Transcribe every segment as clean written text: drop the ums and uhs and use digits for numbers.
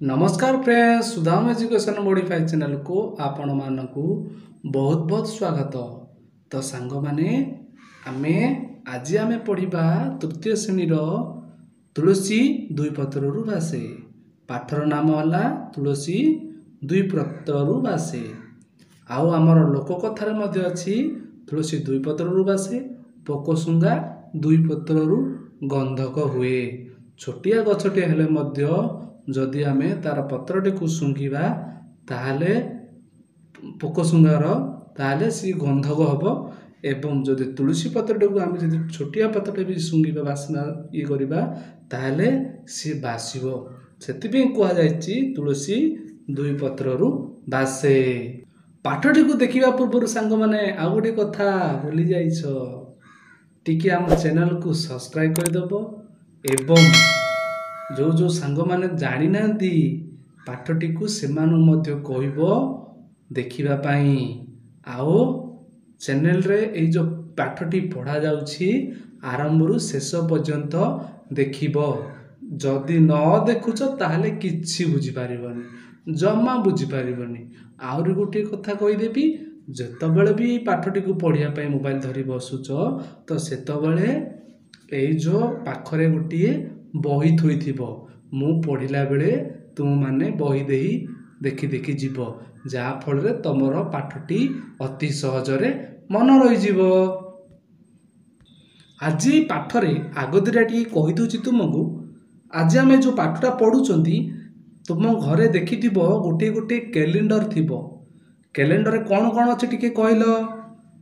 नमस्कार friends, Sudham education modify channel को आपण मानकु बहुत बहुत स्वागत। तो सांग माने आमे आज आमे पढ़िबा तृतीय श्रेणी तुलसी दुई पत्रु बासे। पाठर नाम होला तुलसी दुई पत्रु बासे। आउ आमर लोककथार मध्य अछि तुलसी दुई पत्रु बासे, पोकसुंगा दुई पत्रु गंधक हुए। छोटिया गछटे हेले मध्य जदि आमे तार पत्रटी को सुंघिबा ताहले पोकसुंगार ताहले सी गंधक हबो। एवं जदि तुलसी पत्रटी को आमे जदि छोटिया पत्रटे भी सुंघिबा बासना ये करिबा ताहले सी बासिबो। सेतिबे कुआ जायछि तुलसी दुई पत्ररु बासे। पाठटी को देखिबा पूर्व सांग माने आ गोटे कथा भूली जाइछ, टिके आम चैनल को सब्सक्राइब कर दबो। एवं जो जो सांग माने जानी नांती पाठटी को सेमानु मध्य कहबो देखिबा पाई। आओ चैनल रे ए जो पाठटी पढ़ा जाउछि आरंभ रु शेष पर्यंत देखिबो। जदि न देखुछ ताहले किछि बुझी पारिबनी, जम्मा बुझी पारिबनी। आउरी गोटे कथा कहि देबी, जेतबेले भी पाठटी को पढ़िया पाई मोबाइल धरी बसुछ तो सेतबेले ए जो पाखरे गोटिए बही थोइथिबो। मु पढ़िला बेले तुम माने बही देही देखि देखि जीवो, जा फल रे तमर पाठटी अति सहजरे मन रही जीवो। आज पाठरे आगदिरा टी कहि दउछि तुमको। आज आमे जो पाठटा पढुचंती तुम घरे देखिथिबो गोटे गोटे कैलेंडर थिबो। कैलेंडर रे कोन कोन अछि टिके कहलो।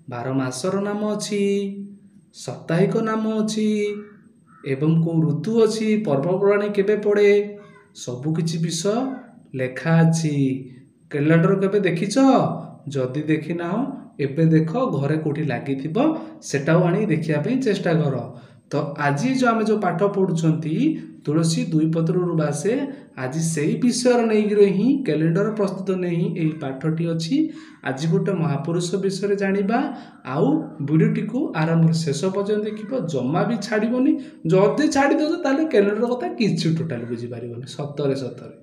12 मासर नाम अछि, साप्ताहिक नाम अछि, एवं को ऋतु अछि, पर्वपर्वाणी केबे पड़े, सबु किछि विषय लेखा अछि। कैलेंडर केबे देखिछ? जदि देखि ना हो एबे देखो घरे कोठी लागि थिबो, सेटाও आनी देखिया पे चेष्टा करो। तो आज जो आमे जो पाठ पढुचंती तुलसी दुई पत्रु बासे, आज सेही विषय नै ही कैलेंडर प्रस्तुत नै एही पाठटी अछि। आज गोटे महापुरुष विषय जानिबा। आउ वीडियोटी को आरंभ शेष पर्यंत देखिबो, जम्मा भी छाड़िबोनी। जदि छाड़ी दो ताले कैलेंडर कथा किछि टोटल बुझी पारिबोनी सतरे सतरे।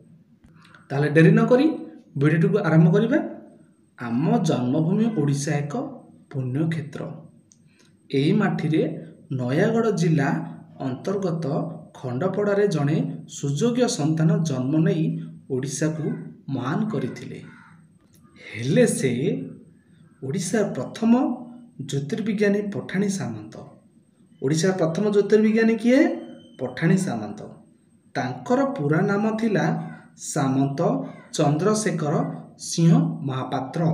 ताले डेरी न करी वीडियोटी को आरंभ करिबा। आम जन्मभूमि ओडिशा एक पुण्य क्षेत्र। एही माटीरे नयागढ़ जिला अंतर्गत खंडपड़ारे जड़े सुयोग्य संतान जन्म नहीं ओडिशा को महान करथिले। हेले से ओडिशा प्रथम ज्योतिर्विज्ञानी पठाणी सामंत। ओडिशा प्रथम ज्योतिर्विज्ञानी किए? पठाणी सामंत। तांकर पूरा नाम थिला सामंत चंद्रशेखर सिंह महापात्र।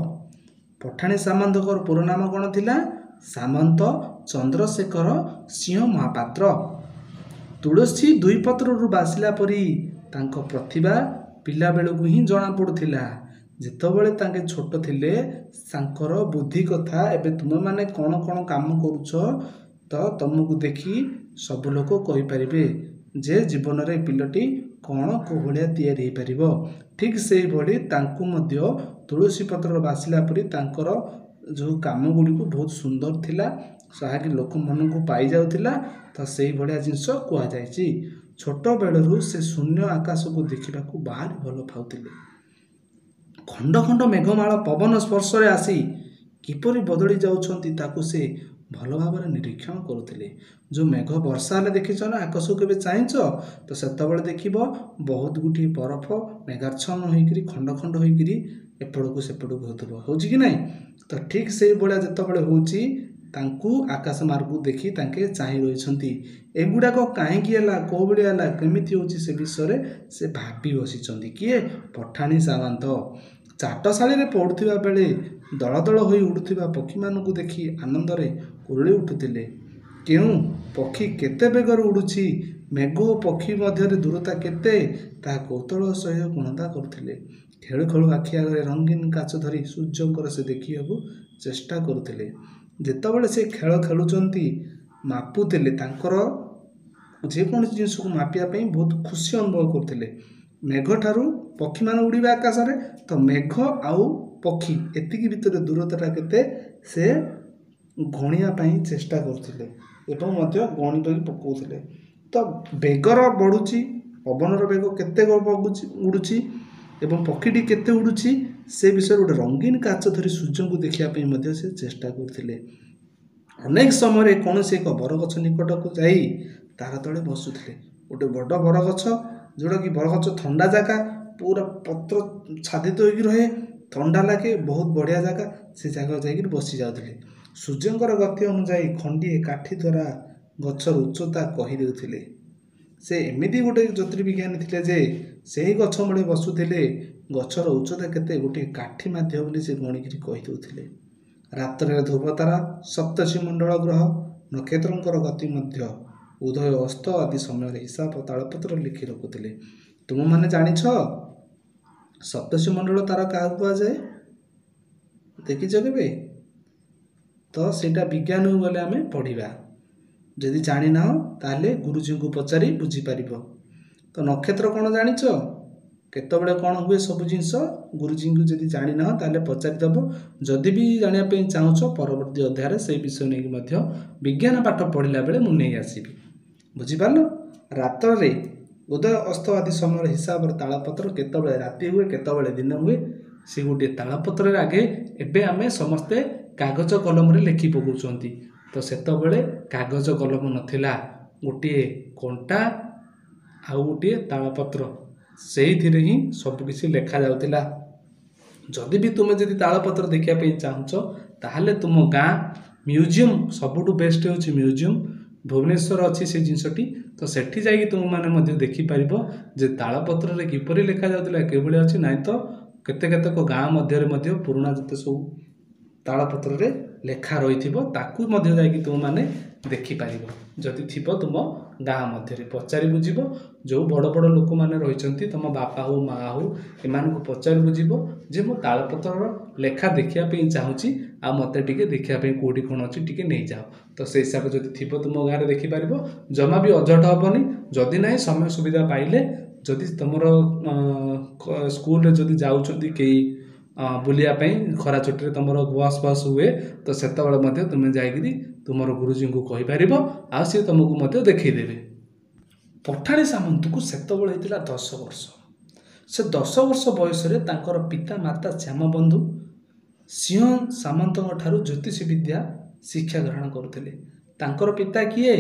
पठाणी सामंतकर पूरा नाम कौन थिला? सामंत चंद्रशेखर सिंह महापात्र। तुलसी दुई पत्रु बासिला परी तांको प्रतिभा पिला बेलू ही जना पड़ुथिला। जेतबेले तांके छोट थिले तांकर बुद्धि कथा एबे तुम माने कौन कौन काम करूछ तो तुमको देखी सब लोग कहि परिबे जे जीवन रे पिलटी कौन को भलिया तैयारी हे परिबो। ठीक सेही भली तांको मध्य तुलसी पत्र बासिला परी तांकर जो काम गुडी को बहुत सुंदर थिला, साहाकि लोक मन को पाई जाउथिला। तो सेही भलिया जिंस कुआ जायछि। छोट बेलरू से शून्य आकाश को देखिबा को बाहर भलो पाउथिले। खंड खंड मेघमाला पवन स्पर्श रे आसी किपरि बदली जाउछंती ताकू से भलो भाବରେ निरीक्षण करुथिले। जो मेघ वर्षा हेले देखिछ ना आकाश को केबे चाहिंछ तो सेतबेले देखिबो बहुत गुटी बरफ मेघाच्छन्न होइकरी खंड खंड होइकरी एपड़को सेपड़को होतबो, होछि कि नै? तो ठीक सेही बळिया जेतबेले होछि तांकू आकाश मार्ग देखि तांके चाहि रहिछंती। एगुडा को काहे कि हला को बळिया हला केमिति होछि से विषय से भाबी बसिछंती। किए? पठाणी सामंत। चाटशाली रे पढुथिबा बेले दल दल होई उडुथिबा पक्षी मानकु देखि आनंद रे कुरळी उठुथिले। केउ पक्षी केते बेगर उडुछि, मेघ ओ पक्षी मध्य दूरता केते ता कौतूहल सहित गणना करुथिले। खेळु खेळु आखि आगे रंगीन काच धरी सूर्यंकर से देखिବାକୁ चेष्टा करुथिले। जेतबेले से खेळ खेलुचंती मापुथिले तांकर जे कोन जिनिस को मापिया पई बहुत खुशी अनुभव करथिले। मेघ ठारू पक्षी मान उड़ीबा आकाश रे तो मेघ आउ पक्षी एतिकी भितर दूरता केते से गणिया पई चेष्टा करथिले एवं मध्य गणित पकाउथिले। तो बेगर बढ़ुची ପବନର ବେଗ କେତେ ଉଡ଼ୁଛି ଏବଂ ପକ୍ଷୀଟି କେତେ ଉଡ଼ୁଛି ସେ ବିଷୟରେ ଗୋଟେ ରଙ୍ଗୀନ କାଚ ଧରି ସୂର୍ଯ୍ୟଙ୍କୁ ଦେଖିବା ପାଇଁ ମଧ୍ୟ ସେ ଚେଷ୍ଟା କରୁଥିଲେ। ଅନେକ ସମୟରେ କୌଣସି ଏକ ବରଗଛ ନିକଟକୁ ଯାଇ ତାର ତଳେ ବସୁଥିଲେ। ଗୋଟେ ବଡ଼ ବରଗଛ, ଯେଉଁଟାକି ବରଗଛ ଥଣ୍ଡା ଜାଗା, ପୁରା ପତ୍ର ଛାଦିତ ହୋଇକି ରହେ, ଥଣ୍ଡା ଲାଗେ, ବହୁତ ବଢ଼ିଆ ଜାଗା, ସେ ଜାଗାକୁ ଯାଇକି ବସି ଯାଉଥିଲେ। ସୂର୍ଯ୍ୟଙ୍କର ଗତି ଅନୁଯାୟୀ ଖଣ୍ଡିଏ କାଠି ଦ୍ୱାରା ଗଛର ଉଚ୍ଚତା କହି ଦେଉଥିଲେ। ସେ ଏମିତି ଗୋଟେ ଜ୍ୟୋତିର୍ବିଜ୍ଞାନୀ ଥିଲେ ଯେ ସେହି ଗଛ ମୂଳେ ବସୁଥିଲେ, ଗଛର ଉଚ୍ଚତା କେତେ ଗୋଟିଏ କାଠି ମାଧ୍ୟମ ବୋଲି ସେ ଗଣିକିରି କହିଦେଉଥିଲେ। ରାତ୍ରରେ ଧ୍ରୁବତାରା, ସପ୍ତର୍ଷିମଣ୍ଡଳ ଗ୍ରହ, ନକ୍ଷତ୍ରଙ୍କର ଗତି ମଧ୍ୟ ଉଦୟ ଅସ୍ତ ଆଦି ସମୟରେ ହିସାବ ତାଳପତ୍ର ଲେଖି ରଖୁଥିଲେ। ତୁମମାନେ ଜାଣିଛ ସପ୍ତର୍ଷିମଣ୍ଡଳ ତାରା କାହାକୁ କୁହାଯାଏ? ଦେଖିଛ କେବେ? ତ ସେଇଟା ବିଜ୍ଞାନକୁ ଗଲେ ଆମେ ପଢ଼ିବା। ଯଦି ଜାଣିନାହ ତାହେଲେ ଗୁରୁଜୀଙ୍କୁ ପଚାରି ବୁଝିପାରିବ। ତ ନକ୍ଷତ୍ର କ'ଣ ଜାଣିଛ? କେତେବେଳେ କ'ଣ ହୁଏ ସବୁ ଜିନିଷ ଗୁରୁଜୀଙ୍କୁ ଯଦି ଜାଣିନାହ ତାହେଲେ ପଚାରିଦେବ। ଯଦି ବି ଜାଣିବା ପାଇଁ ଚାହୁଁଛ ପରବର୍ତ୍ତୀ ଅଧ୍ୟାୟରେ ସେଇ ବିଷୟ ନେଇକି ମଧ୍ୟ ବିଜ୍ଞାନ ପାଠ ପଢ଼ିଲା ବେଳେ ମୁଁ ନେଇ ଆସିବି। ବୁଝିପାରିଲ? ରାତ୍ରରେ ଉଦୟ ଅସ୍ତ ଆଦି ସମୟରେ ହିସାବରେ ତାଳପତ୍ର କେତେବେଳେ ରାତି ହୁଏ, କେତେବେଳେ ଦିନ ହୁଏ, ସେ ଗୋଟିଏ ତାଳପତ୍ରରେ ଆଗେ ଏବେ ଆମେ ସମସ୍ତେ କାଗଜ କଲମରେ ଲେଖି ପକାଉଛନ୍ତି। ତ ସେତେବେଳେ କାଗଜ କଲମ ନଥିଲା, ଗୋଟିଏ କଣ୍ଟା ଆଉ ଗୋଟିଏ ତାଳପତ୍ର, ସେଇଥିରେ ହିଁ ସବୁକିଛି ଲେଖାଯାଉଥିଲା। ଯଦି ବି ତୁମେ ଯଦି ତାଳପତ୍ର ଦେଖିବା ପାଇଁ ଚାହୁଁଛ ତାହେଲେ ତୁମ ଗାଁ ମ୍ୟୁଜିୟମ୍, ସବୁଠୁ ବେଷ୍ଟ ହେଉଛି ମ୍ୟୁଜିୟମ୍, ଭୁବନେଶ୍ୱର ଅଛି ସେ ଜିନିଷଟି। ତ ସେଠି ଯାଇକି ତୁମମାନେ ମଧ୍ୟ ଦେଖିପାରିବ ଯେ ତାଳପତ୍ରରେ କିପରି ଲେଖାଯାଉଥିଲା, କିଭଳି ଅଛି। ନାହିଁ ତ କେତେକ ଗାଁ ମଧ୍ୟରେ ମଧ୍ୟ ପୁରୁଣା ଯେତେ ସବୁ ତାଳପତ୍ରରେ ଲେଖା ରହିଥିବ ତାକୁ ମଧ୍ୟ ଯାଇକି ତୁମମାନେ ଦେଖିପାରିବ। ଯଦି ଥିବ ତୁମ ଗାଁ ମଧ୍ୟରେ ପଚାରି ବୁଝିବ। ଯେଉଁ ବଡ଼ ବଡ଼ ଲୋକମାନେ ରହିଛନ୍ତି, ତୁମ ବାପା ହଉ ମା ହଉ, ଏମାନଙ୍କୁ ପଚାରି ବୁଝିବ ଯେ ମୁଁ ତାଳପତ୍ରର ଲେଖା ଦେଖିବା ପାଇଁ ଚାହୁଁଛି, ଆଉ ମୋତେ ଟିକେ ଦେଖିବା ପାଇଁ କେଉଁଠି କ'ଣ ଅଛି ଟିକେ ନେଇଯାଅ। ତ ସେଇ ହିସାବରେ ଯଦି ଥିବ ତୁମ ଗାଁରେ ଦେଖିପାରିବ। ଜମା ବି ଅଝଟ ହେବନି। ଯଦି ନାହିଁ ସମୟ ସୁବିଧା ପାଇଲେ, ଯଦି ତୁମର ସ୍କୁଲରେ ଯଦି ଯାଉଛନ୍ତି କେହି ବୁଲିବା ପାଇଁ, ଖରା ଛୁଟିରେ ତୁମର ବସ୍ ହୁଏ, ତ ସେତେବେଳେ ମଧ୍ୟ ତୁମେ ଯାଇକରି ତୁମର ଗୁରୁଜୀଙ୍କୁ କହିପାରିବ, ଆଉ ସିଏ ତୁମକୁ ମଧ୍ୟ ଦେଖେଇଦେବେ। ପଠାଣି ସାମନ୍ତକୁ ସେତେବେଳେ ହେଇଥିଲା 10 ବର୍ଷ। ସେ 10 ବର୍ଷ ବୟସରେ ତାଙ୍କର ପିତା ମାତା ଶ୍ୟାମବନ୍ଧୁ ସିଂହ ସାମନ୍ତଙ୍କ ଠାରୁ ଜ୍ୟୋତିଷ ବିଦ୍ୟା ଶିକ୍ଷା ଗ୍ରହଣ କରୁଥିଲେ। ତାଙ୍କର ପିତା କିଏ?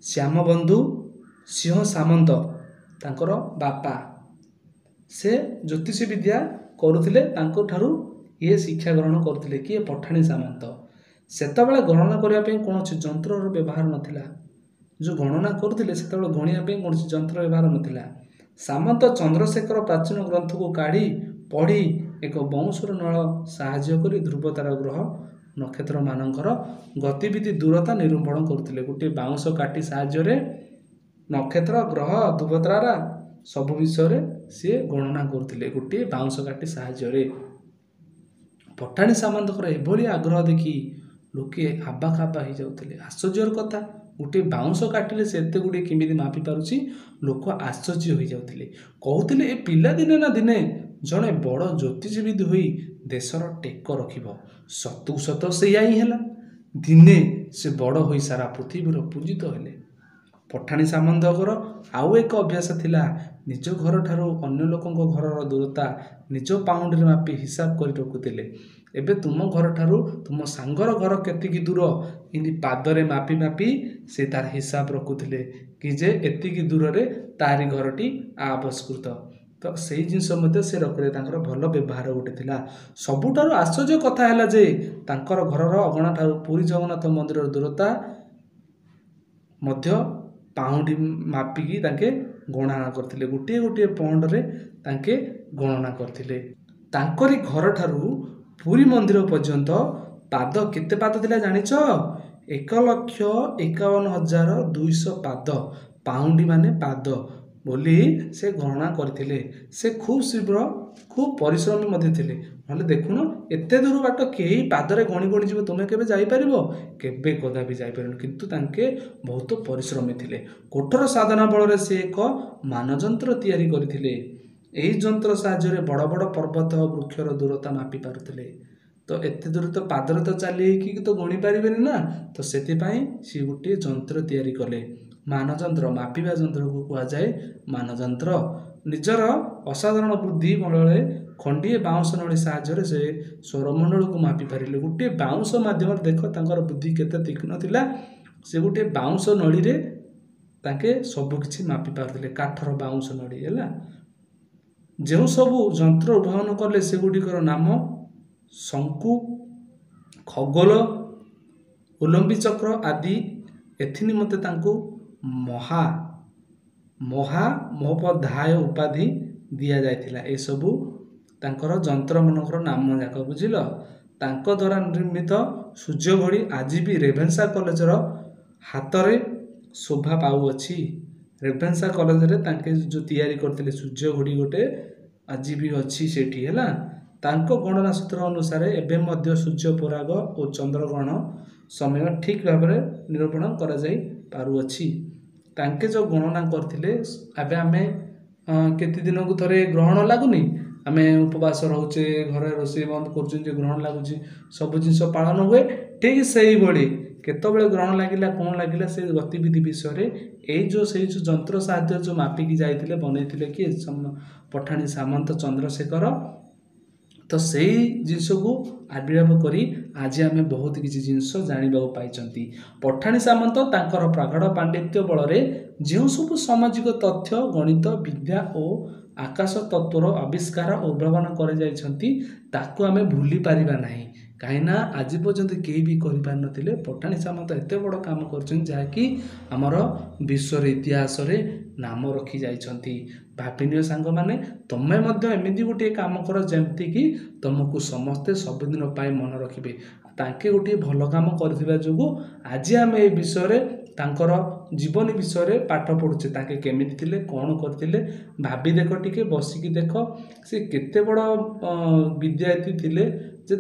ଶ୍ୟାମବନ୍ଧୁ ସିଂହ ସାମନ୍ତ, ତାଙ୍କର ବାପା। ସେ ଜ୍ୟୋତିଷ ବିଦ୍ୟା କରୁଥିଲେ, ତାଙ୍କଠାରୁ ଇଏ ଶିକ୍ଷା ଗ୍ରହଣ କରୁଥିଲେ। କିଏ? ପଠାଣି ସାମନ୍ତ। ସେତେବେଳେ ଗଣନା କରିବା ପାଇଁ କୌଣସି ଯନ୍ତ୍ରର ବ୍ୟବହାର ନଥିଲା। ଯେଉଁ ଗଣନା କରୁଥିଲେ ସେତେବେଳେ ଗଣିବା ପାଇଁ କୌଣସି ଯନ୍ତ୍ର ବ୍ୟବହାର ନଥିଲା। ସାମନ୍ତ ଚନ୍ଦ୍ରଶେଖର ପ୍ରାଚୀନ ଗ୍ରନ୍ଥକୁ କାଢ଼ି ପଢ଼ି ଏକ ବଉଁଶର ନଳ ସାହାଯ୍ୟ କରି ଧ୍ରୁବତାରା ଗ୍ରହ ନକ୍ଷତ୍ରମାନଙ୍କର ଗତିବିଧି ଦୂରତା ନିରୂପଣ କରୁଥିଲେ। ଗୋଟିଏ ବାଉଁଶ କାଠି ସାହାଯ୍ୟରେ ନକ୍ଷତ୍ର, ଗ୍ରହ, ଧ୍ରୁବତାରା ସବୁ ବିଷୟରେ ସିଏ ଗଣନା କରୁଥିଲେ ଗୋଟିଏ ବାଉଁଶ କାଠି ସାହାଯ୍ୟରେ। ପଠାଣି ସାମନ୍ତଙ୍କର ଏଭଳି ଆଗ୍ରହ ଦେଖି ଲୋକେ ଆବାକାବା ହେଇଯାଉଥିଲେ। ଆଶ୍ଚର୍ଯ୍ୟର କଥା, ଗୋଟିଏ ବାଉଁଶ କାଠିରେ ସେ ଏତେ ଗୁଡ଼ିଏ କେମିତି ମାପି ପାରୁଛି? ଲୋକ ଆଶ୍ଚର୍ଯ୍ୟ ହୋଇଯାଉଥିଲେ। କହୁଥିଲେ ଏ ପିଲା ଦିନେ ନା ଦିନେ ଜଣେ ବଡ଼ ଜ୍ୟୋତିଷବିଦ ହୋଇ ଦେଶର ଟେକ ରଖିବ। ସତକୁ ସତ ସେଇଆ ହିଁ ହେଲା। ଦିନେ ସେ ବଡ଼ ହୋଇ ସାରା ପୃଥିବୀର ପୂଜିତ ହେଲେ। ପଠାଣି ସାମନ୍ତଙ୍କର ଆଉ ଏକ ଅଭ୍ୟାସ ଥିଲା, ନିଜ ଘରଠାରୁ ଅନ୍ୟ ଲୋକଙ୍କ ଘରର ଦୂରତା ନିଜ ପାଉଣ୍ଡରେ ମାପି ହିସାବ କରି ରଖୁଥିଲେ। ଏବେ ତୁମ ଘରଠାରୁ ତୁମ ସାଙ୍ଗର ଘର କେତିକି ଦୂର, ଏମିତି ପାଦରେ ମାପି ମାପି ସେ ତାର ହିସାବ ରଖୁଥିଲେ କି ଯେ ଏତିକି ଦୂରରେ ତାରି ଘରଟି ଆବସ୍କୃତ। ତ ସେଇ ଜିନିଷ ମଧ୍ୟ ସେ ରଖିଲେ। ତାଙ୍କର ଭଲ ବ୍ୟବହାର ଗୋଟେ ଥିଲା। ସବୁଠାରୁ ଆଶ୍ଚର୍ଯ୍ୟ କଥା ହେଲା ଯେ ତାଙ୍କର ଘରର ଅଗଣାଠାରୁ ପୁରୀ ଜଗନ୍ନାଥ ମନ୍ଦିରର ଦୂରତା ମଧ୍ୟ ପାଉଣ୍ଡି ମାପିକି ତାଙ୍କେ ଗଣନା କରିଥିଲେ। ଗୋଟିଏ ଗୋଟିଏ ପାଉଣ୍ଡରେ ତାଙ୍କେ ଗଣନା କରିଥିଲେ। ତାଙ୍କରି ଘରଠାରୁ ପୁରୀ ମନ୍ଦିର ପର୍ଯ୍ୟନ୍ତ ପାଦ କେତେ ପାଦ ଥିଲା ଜାଣିଛ? 1,51,200 ପାଦ। ପାଉଣ୍ଡି ମାନେ ପାଦ ବୋଲି ସେ ଗଣନା କରିଥିଲେ। ସେ ଖୁବ୍ ଶୀଘ୍ର, ଖୁବ୍ ପରିଶ୍ରମୀ ମଧ୍ୟ ଥିଲେ। ନହେଲେ ଦେଖୁନ ଏତେ ଦୂର ବାଟ କେହି ପାଦରେ ଗଣି ଗଣି ଯିବ, ତୁମେ କେବେ ଯାଇପାରିବ? କେବେ କଦାପି ଯାଇପାରିବନି। କିନ୍ତୁ ତାଙ୍କେ ବହୁତ ପରିଶ୍ରମୀ ଥିଲେ। କଠୋର ସାଧନା ବଳରେ ସେ ଏକ ମାନଯନ୍ତ୍ର ତିଆରି କରିଥିଲେ। ଏହି ଯନ୍ତ୍ର ସାହାଯ୍ୟରେ ବଡ଼ ବଡ଼ ପର୍ବତ ଓ ବୃକ୍ଷର ଦୂରତା ମାପି ପାରୁଥିଲେ। ତ ଏତେ ଦୂର ତ ପାଦରେ ତ ଚାଲି ହେଇକି ତ ଗଣି ପାରିବେନି ନା, ତ ସେଥିପାଇଁ ସିଏ ଗୋଟିଏ ଯନ୍ତ୍ର ତିଆରି କଲେ। ମାନଯନ୍ତ୍ର, ମାପିବା ଯନ୍ତ୍ରକୁ କୁହାଯାଏ ମାନଯନ୍ତ୍ର। ନିଜର ଅସାଧାରଣ ବୁଦ୍ଧି ବଳରେ ଖଣ୍ଡିଏ ବାଉଁଶ ନଳି ସାହାଯ୍ୟରେ ସେ ସୌରମଣ୍ଡଳକୁ ମାପି ପାରିଲେ। ଗୋଟିଏ ବାଉଁଶ ମାଧ୍ୟମରେ ଦେଖ ତାଙ୍କର ବୁଦ୍ଧି କେତେ ତୀକ୍ଷ୍ଣ ଥିଲା। ସେ ଗୋଟିଏ ବାଉଁଶ ନଳିରେ ତାଙ୍କେ ସବୁକିଛି ମାପି ପାରୁଥିଲେ, କାଠର ବାଉଁଶ ନଳି ହେଲା। ଯେଉଁ ସବୁ ଯନ୍ତ୍ର ଉଦ୍ଭାବନ କଲେ ସେଗୁଡ଼ିକର ନାମ ଶଙ୍କୁ, ଖଗୋଲ, ଉଲମ୍ବୀ ଚକ୍ର ଆଦି। ଏଥିନିମନ୍ତେ ତାଙ୍କୁ ମହାମହୋପାଧ୍ୟାୟ ଉପାଧି ଦିଆଯାଇଥିଲା। ଏସବୁ ତାଙ୍କର ଯନ୍ତ୍ରମାନଙ୍କର ନାମ ଯାକ, ବୁଝିଲ। ତାଙ୍କ ଦ୍ୱାରା ନିର୍ମିତ ସୂର୍ଯ୍ୟ ଘଡ଼ି ଆଜି ବି ରେଭେନ୍ସା କଲେଜର ହାତରେ ଶୋଭା ପାଉଅଛି। ରେଭେନ୍ସା କଲେଜରେ ତାଙ୍କେ ଯେଉଁ ତିଆରି କରିଥିଲେ ସୂର୍ଯ୍ୟ ଘଡ଼ି ଗୋଟେ ଆଜି ବି ଅଛି ସେଠି ହେଲା। ତାଙ୍କ ଗଣନା ସୂତ୍ର ଅନୁସାରେ ଏବେ ମଧ୍ୟ ସୂର୍ଯ୍ୟ ପରାଗ ଓ ଚନ୍ଦ୍ରଗ୍ରହଣ ସମୟ ଠିକ୍ ଭାବରେ ନିରୂପଣ କରାଯାଇ ପାରୁଅଛି। ତାଙ୍କେ ଯେଉଁ ଗଣନା କରିଥିଲେ, ଏବେ ଆମେ କେତେ ଦିନକୁ ଥରେ ଗ୍ରହଣ ଲାଗୁନି, ଆମେ ଉପବାସ ରହୁଛେ, ଘରେ ରୋଷେଇ ବନ୍ଦ କରୁଛନ୍ତି, ଗ୍ରହଣ ଲାଗୁଛି, ସବୁ ଜିନିଷ ପାଳନ ହୁଏ। ଠିକ୍ ସେଇଭଳି କେତେବେଳେ ଗ୍ରହଣ ଲାଗିଲା, କ'ଣ ଲାଗିଲା, ସେ ଗତିବିଧି ବିଷୟରେ ସେଇ ଯେଉଁ ଯନ୍ତ୍ର ସାହାଯ୍ୟରେ ଯେଉଁ ମାପିକି ଯାଇଥିଲେ, ବନେଇଥିଲେ କିଏ? ପଠାଣି ସାମନ୍ତ ଚନ୍ଦ୍ରଶେଖର। ତ ସେଇ ଜିନିଷକୁ ଆବିର୍ଭାବ କରି ଆଜି ଆମେ ବହୁତ କିଛି ଜିନିଷ ଜାଣିବାକୁ ପାଇଛନ୍ତି। ପଠାଣି ସାମନ୍ତ ତାଙ୍କର ପ୍ରାଗାଢ଼ ପାଣ୍ଡିତ୍ୟ ବଳରେ ଯେଉଁ ସବୁ ସାମାଜିକ ତଥ୍ୟ, ଗଣିତ ବିଦ୍ୟା ଓ ଆକାଶ ତତ୍ତ୍ୱର ଆବିଷ୍କାର ଓ ଉଦ୍ଭାବନ କରିଯାଇଛନ୍ତି ତାକୁ ଆମେ ଭୁଲି ପାରିବା ନାହିଁ। କାହିଁକିନା ଆଜି ପର୍ଯ୍ୟନ୍ତ କେହି ବି କରିପାରିନଥିଲେ। ପଠାଣି ସାମନ୍ତ ଏତେ ବଡ଼ କାମ କରିଛନ୍ତି ଯାହାକି ଆମର ବିଶ୍ୱର ଇତିହାସରେ ନାମ ରଖି ଯାଇଛନ୍ତି। ଭାବିନିଅ ସାଙ୍ଗମାନେ, ତମେ ମଧ୍ୟ ଏମିତି ଗୋଟିଏ କାମ କର ଯେମିତିକି ତମକୁ ସମସ୍ତେ ସବୁଦିନ ପାଇଁ ମନେ ରଖିବେ। ତାଙ୍କେ ଗୋଟିଏ ଭଲ କାମ କରିଥିବା ଯୋଗୁଁ ଆଜି ଆମେ ଏ ବିଷୟରେ ତାଙ୍କର ଜୀବନୀ ବିଷୟରେ ପାଠ ପଢ଼ୁଛେ। ତାଙ୍କେ କେମିତି ଥିଲେ, କ'ଣ କରିଥିଲେ, ଭାବି ଦେଖ, ଟିକେ ବସିକି ଦେଖ। ସେ କେତେ ବଡ଼ ବିଦ୍ୟାର୍ଥୀ ଥିଲେ ଯେ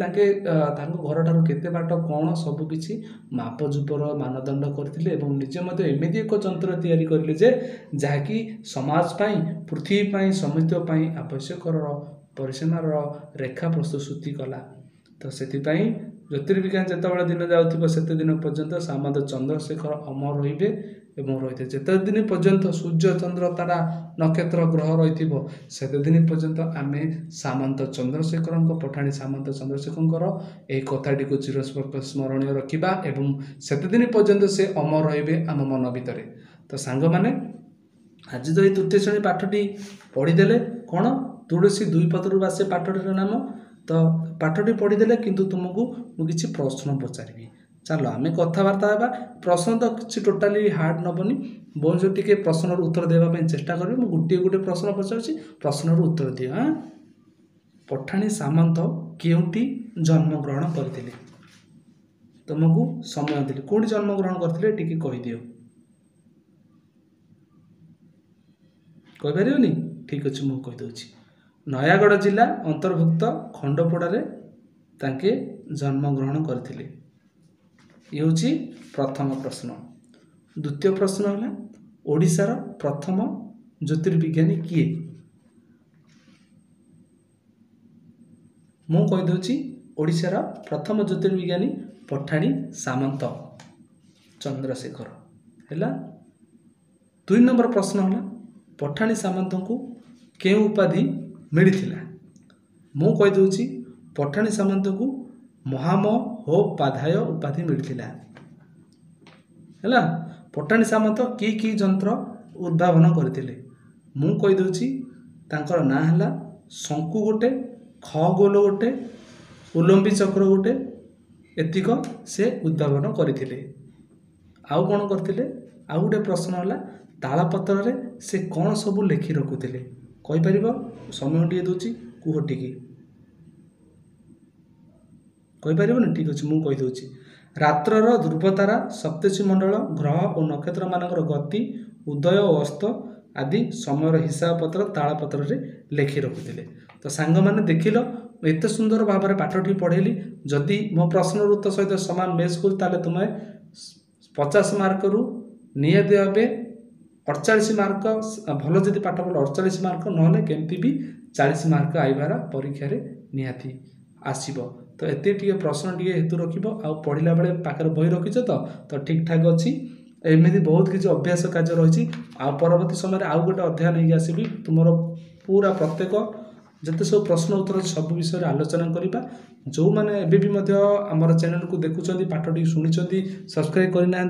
ତାଙ୍କ ଘରଠାରୁ କେତେ ବାଟ କ'ଣ ସବୁକିଛି ମାପଜୁପର ମାନଦଣ୍ଡ କରିଥିଲେ ଏବଂ ନିଜେ ମଧ୍ୟ ଏମିତି ଏକ ଯନ୍ତ୍ର ତିଆରି କରିଲେ ଯେ ଯାହାକି ସମାଜ ପାଇଁ, ପୃଥିବୀ ପାଇଁ, ସମସ୍ତଙ୍କ ପାଇଁ ଆବଶ୍ୟକର ପରିସୀମାର ରେଖା ପ୍ରସ୍ତୁତି କଲା। ତ ସେଥିପାଇଁ ଜ୍ୟୋତିର୍ବିଜ୍ଞାନ ଯେତେବେଳେ ଦିନ ଯାଉଥିବ ସେତେ ଦିନ ପର୍ଯ୍ୟନ୍ତ ସାମନ୍ତ ଚନ୍ଦ୍ରଶେଖର ଅମର ରହିବେ ଏବଂ ରହିଥିବେ। ଯେତେ ଦିନ ପର୍ଯ୍ୟନ୍ତ ସୂର୍ଯ୍ୟ, ଚନ୍ଦ୍ର, ତାରା, ନକ୍ଷତ୍ର, ଗ୍ରହ ରହିଥିବ ସେତେ ଦିନ ପର୍ଯ୍ୟନ୍ତ ଆମେ ସାମନ୍ତ ଚନ୍ଦ୍ରଶେଖରଙ୍କ, ପଠାଣି ସାମନ୍ତ ଚନ୍ଦ୍ରଶେଖରଙ୍କର ଏହି କଥାଟିକୁ ସ୍ମରଣୀୟ ରଖିବା ଏବଂ ସେତେଦିନ ପର୍ଯ୍ୟନ୍ତ ସେ ଅମର ରହିବେ ଆମ ମନ ଭିତରେ। ତ ସାଙ୍ଗମାନେ, ଆଜି ତ ଏଇ ତୃତୀୟ ଶ୍ରେଣୀ ପାଠଟି ପଢ଼ିଦେଲେ। କ'ଣ? ତୁଳସୀ ଦୁଇ ପତ୍ରରୁ ବାସେ ପାଠଟିର ନାମ। ତ ପାଠଟି ପଢ଼ିଦେଲେ, କିନ୍ତୁ ତୁମକୁ ମୁଁ କିଛି ପ୍ରଶ୍ନ ପଚାରିବି। ଚାଲ ଆମେ କଥାବାର୍ତ୍ତା ହେବା। ପ୍ରଶ୍ନ ତ କିଛି ଟୋଟାଲି ହାର୍ଡ଼ ନେବନି, ବରଂ ଟିକେ ପ୍ରଶ୍ନର ଉତ୍ତର ଦେବା ପାଇଁ ଚେଷ୍ଟା କରିବି। ମୁଁ ଗୋଟିଏ ପ୍ରଶ୍ନ ପଚାରୁଛି, ପ୍ରଶ୍ନର ଉତ୍ତର ଦିଅ। ପଠାଣି ସାମନ୍ତ କେଉଁଠି ଜନ୍ମଗ୍ରହଣ କରିଥିଲେ? ତୁମକୁ ସମୟ ଦେଲି, କେଉଁଠି ଜନ୍ମଗ୍ରହଣ କରିଥିଲେ ଟିକେ କହିଦିଅ। କହିପାରିବନି? ଠିକ୍ ଅଛି, ମୁଁ କହିଦେଉଛି। ନୟାଗଡ଼ ଜିଲ୍ଲା ଅନ୍ତର୍ଭୁକ୍ତ ଖଣ୍ଡପଡ଼ାରେ ତାଙ୍କେ ଜନ୍ମଗ୍ରହଣ କରିଥିଲେ। ଇଏ ହେଉଛି ପ୍ରଥମ ପ୍ରଶ୍ନ। ଦ୍ୱିତୀୟ ପ୍ରଶ୍ନ ହେଲା, ଓଡ଼ିଶାର ପ୍ରଥମ ଜ୍ୟୋତିର୍ବିଜ୍ଞାନୀ କିଏ? ମୁଁ କହିଦେଉଛି, ଓଡ଼ିଶାର ପ୍ରଥମ ଜ୍ୟୋତିର୍ବିଜ୍ଞାନୀ ପଠାଣି ସାମନ୍ତ ଚନ୍ଦ୍ରଶେଖର ହେଲା। 2 ନମ୍ବର ପ୍ରଶ୍ନ ହେଲା, ପଠାଣି ସାମନ୍ତଙ୍କୁ କେଉଁ ଉପାଧି ମିଳିଥିଲା? ମୁଁ କହିଦେଉଛି, ପଠାଣି ସାମନ୍ତଙ୍କୁ ମହାମହୋପାଧ୍ୟାୟ ଉପାଧି ମିଳିଥିଲା ହେଲା। ପଠାଣି ସାମନ୍ତ କି ଯନ୍ତ୍ର ଉଦ୍ଭାବନ କରିଥିଲେ? ମୁଁ କହିଦେଉଛି, ତାଙ୍କର ନାଁ ହେଲା ଶଙ୍କୁ ଗୋଟେ, ଖଗୋଲ ଗୋଟେ, ଉଲମ୍ବୀ ଚକ୍ର ଗୋଟେ, ଏତିକ ସେ ଉଦ୍ଭାବନ କରିଥିଲେ। ଆଉ କ'ଣ କରିଥିଲେ? ଆଉ ଗୋଟେ ପ୍ରଶ୍ନ ହେଲା, ତାଳପତ୍ରରେ ସେ କ'ଣ ସବୁ ଲେଖି ରଖୁଥିଲେ? କହିପାରିବ? ସମୟ ଟିକେ ଦେଉଛି, କୁହ ଟିକେ। କହିପାରିବନି? ଠିକ୍ ଅଛି, ମୁଁ କହିଦେଉଛି। ରାତ୍ରର ଧ୍ରୁବତାରା, ସପ୍ତର୍ଷିମଣ୍ଡଳ, ଗ୍ରହ ଓ ନକ୍ଷତ୍ରମାନଙ୍କର ଗତି, ଉଦୟ ଓ ଅସ୍ତ ଆଦି ସମୟର ହିସାବ ପତ୍ର ତାଳପତ୍ରରେ ଲେଖି ରଖୁଥିଲେ। ତ ସାଙ୍ଗମାନେ ଦେଖିଲ, ଏତେ ସୁନ୍ଦର ଭାବରେ ପାଠଟି ପଢ଼େଇଲି। ଯଦି ମୋ ପ୍ରଶ୍ନର ଉତ୍ତର ସହିତ ସମାନ ମ୍ୟାଚ୍ କରୁଛି ତାହେଲେ ତୁମେ 50 ମାର୍କରୁ ନିହାତି ଭାବେ 48 ମାର୍କ, ଭଲ ଯଦି ପାଠ ପଢ଼ିଲ 48 ମାର୍କ, ନହେଲେ କେମିତି ବି 40 ମାର୍କ ଆଇବାର ପରୀକ୍ଷାରେ ନିହାତି ଆସିବ। ତ ଏତେ ଟିକେ ପ୍ରଶ୍ନ ଟିକେ ହେତୁ ରଖିବ। ଆଉ ପଢ଼ିଲା ବେଳେ ପାଖରେ ବହି ରଖିଛ ତ ଠିକ୍ ଠାକ୍ ଅଛି। एमती बहुत किसी अभ्यास कार्य रही परवर्ती समय आउ गोटे अध्याय नहीं आसबि तुमर पूरा प्रत्येक जिते सब प्रश्न उत्तर सब विषय आलोचना करवा जो मैंने एबी आमर चैनल को देखुं पाठटी शुणी सब्सक्राइब करना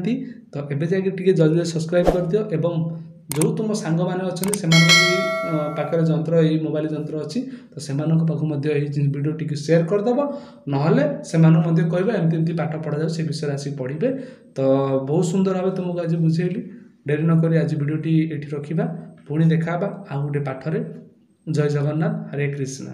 तो एबे जाके जल्दी सब्सक्राइब कर दियो एवं जो तुम सांग मैंने अच्छे से पाखे जंत्र ये मोबाइल जंत्र अच्छी तो से वीडियो टी सेयार करदेव ना कह एमती पाठ पढ़ा जाए से विषय आसिक पढ़े तो बहुत सुंदर भाव तुमको आज बुझेली डेरी नक आज वीडियोटी ये रखा पुणी देखा आ गोटे पाठरे जय जगन्नाथ हरे कृष्णा।